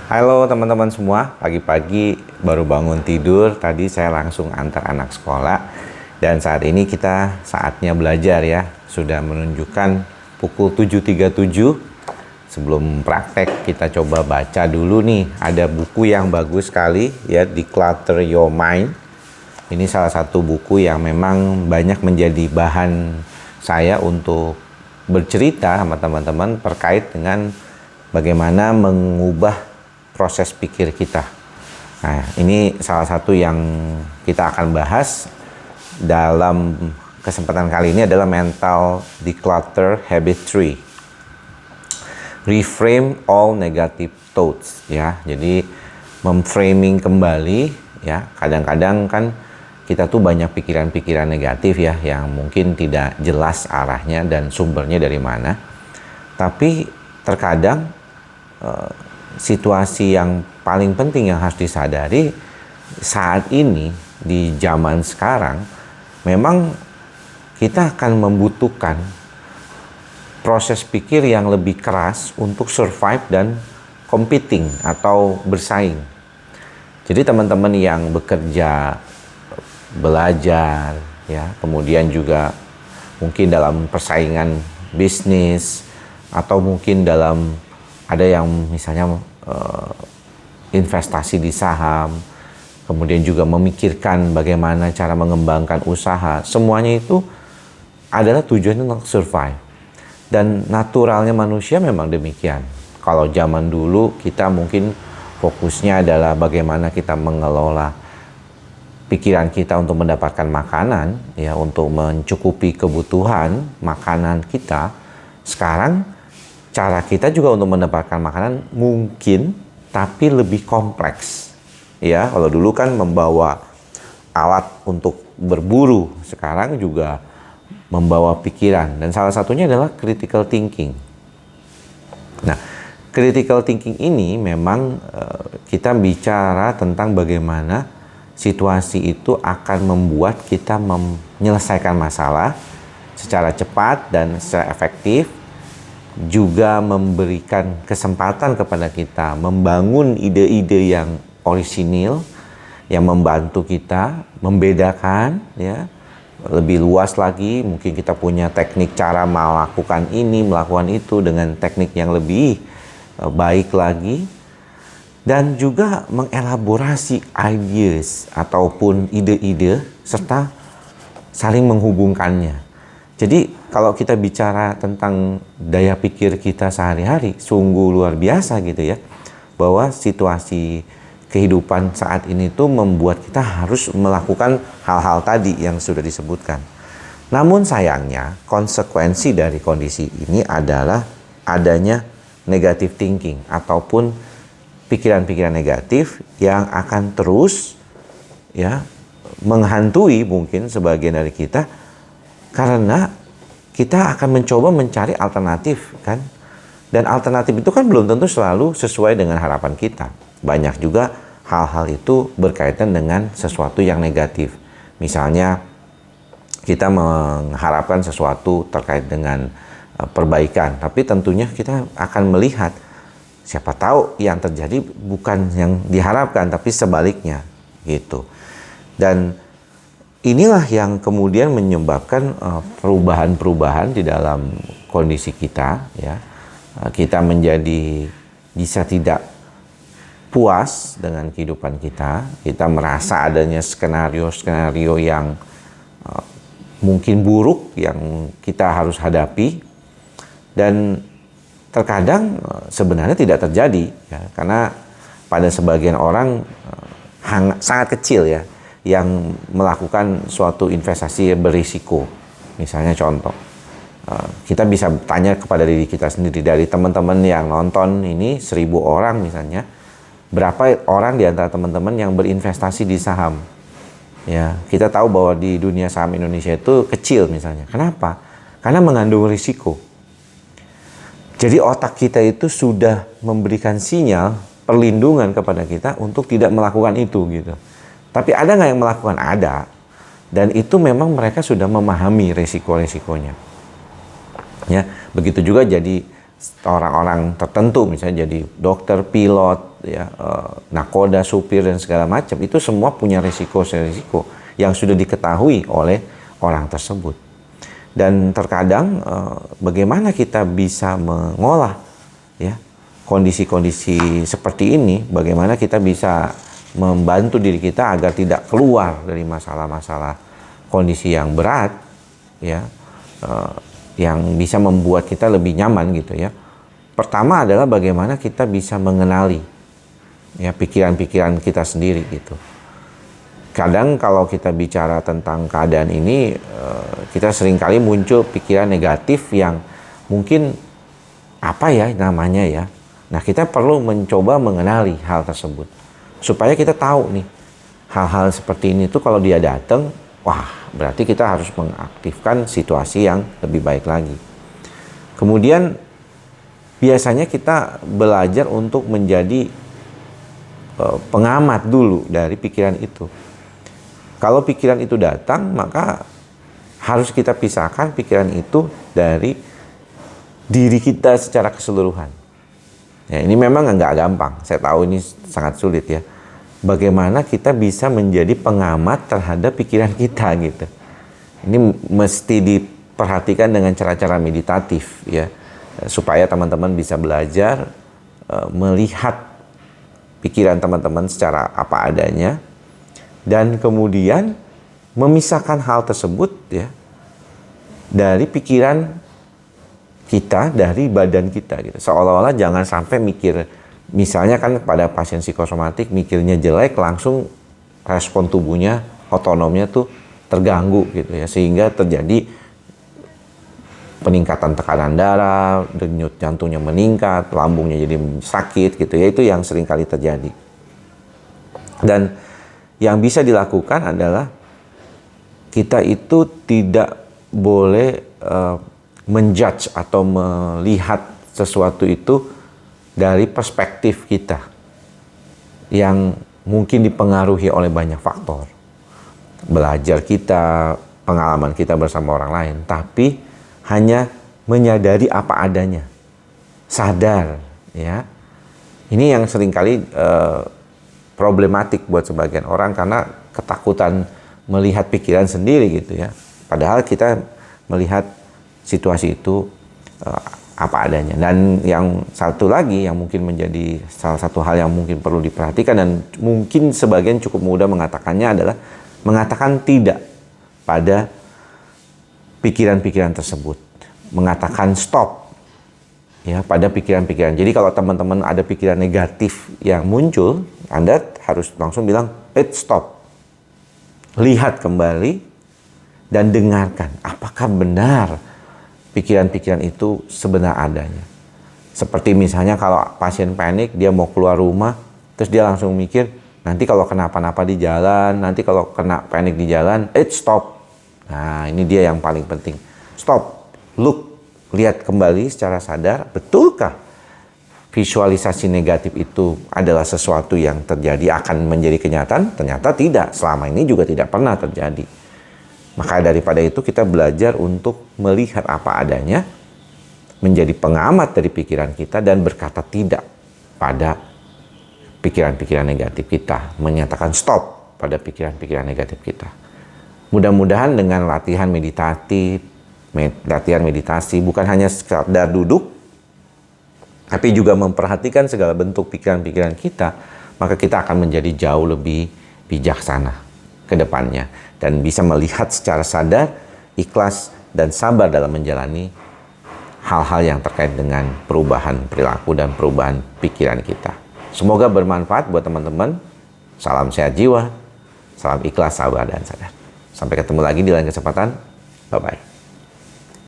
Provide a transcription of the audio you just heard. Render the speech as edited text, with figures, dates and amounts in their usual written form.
Halo teman-teman semua, pagi-pagi baru bangun tidur, tadi saya langsung antar anak sekolah dan saat ini kita saatnya belajar ya. Sudah menunjukkan pukul 7.37. Sebelum praktek kita coba baca dulu nih, ada buku yang bagus sekali ya, Declutter Your Mind. Ini salah satu buku yang memang banyak menjadi bahan saya untuk bercerita sama teman-teman terkait dengan bagaimana mengubah proses pikir kita. Nah, ini salah satu yang kita akan bahas dalam kesempatan kali ini adalah Mental Declutter Habit 3. Reframe all negative thoughts ya. Jadi memframing kembali ya. Kadang-kadang kan kita tuh banyak pikiran-pikiran negatif ya yang mungkin tidak jelas arahnya dan sumbernya dari mana. Tapi terkadang situasi yang paling penting yang harus disadari saat ini di zaman sekarang, memang kita akan membutuhkan proses pikir yang lebih keras untuk survive dan competing atau bersaing. Jadi teman-teman yang bekerja, belajar ya, kemudian juga mungkin dalam persaingan bisnis atau mungkin dalam ada yang misalnya investasi di saham, kemudian juga memikirkan bagaimana cara mengembangkan usaha, semuanya itu adalah tujuannya untuk survive. Dan naturalnya manusia memang demikian. Kalau zaman dulu kita mungkin fokusnya adalah bagaimana kita mengelola pikiran kita untuk mendapatkan makanan, ya, untuk mencukupi kebutuhan makanan kita. Sekarang cara kita juga untuk mendapatkan makanan mungkin, tapi lebih kompleks. Ya, kalau dulu kan membawa alat untuk berburu, sekarang juga membawa pikiran. Dan salah satunya adalah critical thinking. Nah, critical thinking ini memang kita bicara tentang bagaimana situasi itu akan membuat kita menyelesaikan masalah secara cepat dan secara efektif, juga memberikan kesempatan kepada kita membangun ide-ide yang orisinil, yang membantu kita membedakan ya, lebih luas lagi. Mungkin kita punya teknik cara melakukan ini, melakukan itu dengan teknik yang lebih baik lagi, dan juga mengelaborasi ideas ataupun ide-ide serta saling menghubungkannya. Jadi kalau kita bicara tentang daya pikir kita sehari-hari, sungguh luar biasa gitu ya, bahwa situasi kehidupan saat ini tuh membuat kita harus melakukan hal-hal tadi yang sudah disebutkan. Namun sayangnya konsekuensi dari kondisi ini adalah adanya negative thinking ataupun pikiran-pikiran negatif yang akan terus ya menghantui mungkin sebagian dari kita, karena kita akan mencoba mencari alternatif kan. Dan alternatif itu kan belum tentu selalu sesuai dengan harapan kita. Banyak juga hal-hal itu berkaitan dengan sesuatu yang negatif. Misalnya kita mengharapkan sesuatu terkait dengan perbaikan, tapi tentunya kita akan melihat siapa tahu yang terjadi bukan yang diharapkan, tapi sebaliknya gitu. Dan inilah yang kemudian menyebabkan perubahan-perubahan di dalam kondisi kita ya. Kita menjadi bisa tidak puas dengan kehidupan kita. Kita merasa adanya skenario-skenario yang mungkin buruk yang kita harus hadapi, dan terkadang sebenarnya tidak terjadi ya, karena pada sebagian orang sangat kecil ya yang melakukan suatu investasi berisiko. Misalnya contoh, kita bisa tanya kepada diri kita sendiri, dari teman-teman yang nonton ini 1.000 orang misalnya, berapa orang di antara teman-teman yang berinvestasi di saham? Ya, kita tahu bahwa di dunia saham Indonesia itu kecil misalnya. Kenapa? Karena mengandung risiko. Jadi otak kita itu sudah memberikan sinyal perlindungan kepada kita untuk tidak melakukan itu gitu. Tapi ada nggak yang melakukan? Ada. Dan itu memang mereka sudah memahami resiko-resikonya. Ya, begitu juga jadi orang-orang tertentu, misalnya jadi dokter, pilot, ya, nakoda, supir dan segala macam, itu semua punya resiko yang sudah diketahui oleh orang tersebut. Dan terkadang bagaimana kita bisa mengolah ya kondisi-kondisi seperti ini, bagaimana kita bisa membantu diri kita agar tidak keluar dari masalah-masalah kondisi yang berat ya, yang bisa membuat kita lebih nyaman gitu ya. Pertama adalah bagaimana kita bisa mengenali ya pikiran-pikiran kita sendiri gitu. Kadang kalau kita bicara tentang keadaan ini, kita seringkali muncul pikiran negatif yang mungkin apa ya namanya ya. Nah, kita perlu mencoba mengenali hal tersebut supaya kita tahu nih hal-hal seperti ini tuh kalau dia datang, wah berarti kita harus mengaktifkan situasi yang lebih baik lagi. Kemudian biasanya kita belajar untuk menjadi pengamat dulu dari pikiran itu. Kalau pikiran itu datang, maka harus kita pisahkan pikiran itu dari diri kita secara keseluruhan. Ya, ini memang nggak gampang. Saya tahu ini sangat sulit ya. Bagaimana kita bisa menjadi pengamat terhadap pikiran kita gitu. Ini mesti diperhatikan dengan cara-cara meditatif ya, supaya teman-teman bisa belajar melihat pikiran teman-teman secara apa adanya. Dan kemudian memisahkan hal tersebut ya dari pikiran kita, dari badan kita gitu. Seolah-olah jangan sampai mikir, misalnya kan pada pasien psikosomatik mikirnya jelek, langsung respon tubuhnya, otonomnya tuh terganggu gitu ya, sehingga terjadi peningkatan tekanan darah, denyut jantungnya meningkat, lambungnya jadi sakit gitu ya. Itu yang sering kali terjadi. Dan yang bisa dilakukan adalah kita itu tidak boleh menjudge atau melihat sesuatu itu dari perspektif kita yang mungkin dipengaruhi oleh banyak faktor. Belajar kita, pengalaman kita bersama orang lain, tapi hanya menyadari apa adanya. Sadar ya. Ini yang seringkali problematik buat sebagian orang karena ketakutan melihat pikiran sendiri gitu ya. Padahal kita melihat situasi itu apa adanya. Dan yang satu lagi yang mungkin menjadi salah satu hal yang mungkin perlu diperhatikan dan mungkin sebagian cukup mudah mengatakannya adalah mengatakan tidak pada pikiran-pikiran tersebut. Mengatakan stop ya pada pikiran-pikiran. Jadi kalau teman-teman ada pikiran negatif yang muncul, Anda harus langsung bilang, stop. Lihat kembali dan dengarkan. Apakah benar pikiran-pikiran itu sebenar adanya? Seperti misalnya kalau pasien panik, dia mau keluar rumah, terus dia langsung mikir, nanti kalau kenapa-napa di jalan, nanti kalau kena panik di jalan, stop. Nah, ini dia yang paling penting. Stop. Look. Lihat kembali secara sadar, betulkah visualisasi negatif itu adalah sesuatu yang terjadi akan menjadi kenyataan? Ternyata tidak, selama ini juga tidak pernah terjadi. Maka daripada itu kita belajar untuk melihat apa adanya, menjadi pengamat dari pikiran kita dan berkata tidak pada pikiran-pikiran negatif kita, menyatakan stop pada pikiran-pikiran negatif kita. Mudah-mudahan dengan latihan meditasi bukan hanya sekedar duduk, tapi juga memperhatikan segala bentuk pikiran-pikiran kita, maka kita akan menjadi jauh lebih bijaksana ke depannya dan bisa melihat secara sadar, ikhlas, dan sabar dalam menjalani hal-hal yang terkait dengan perubahan perilaku dan perubahan pikiran kita. Semoga bermanfaat buat teman-teman. Salam sehat jiwa, salam ikhlas, sabar, dan sadar. Sampai ketemu lagi di lain kesempatan. Bye-bye.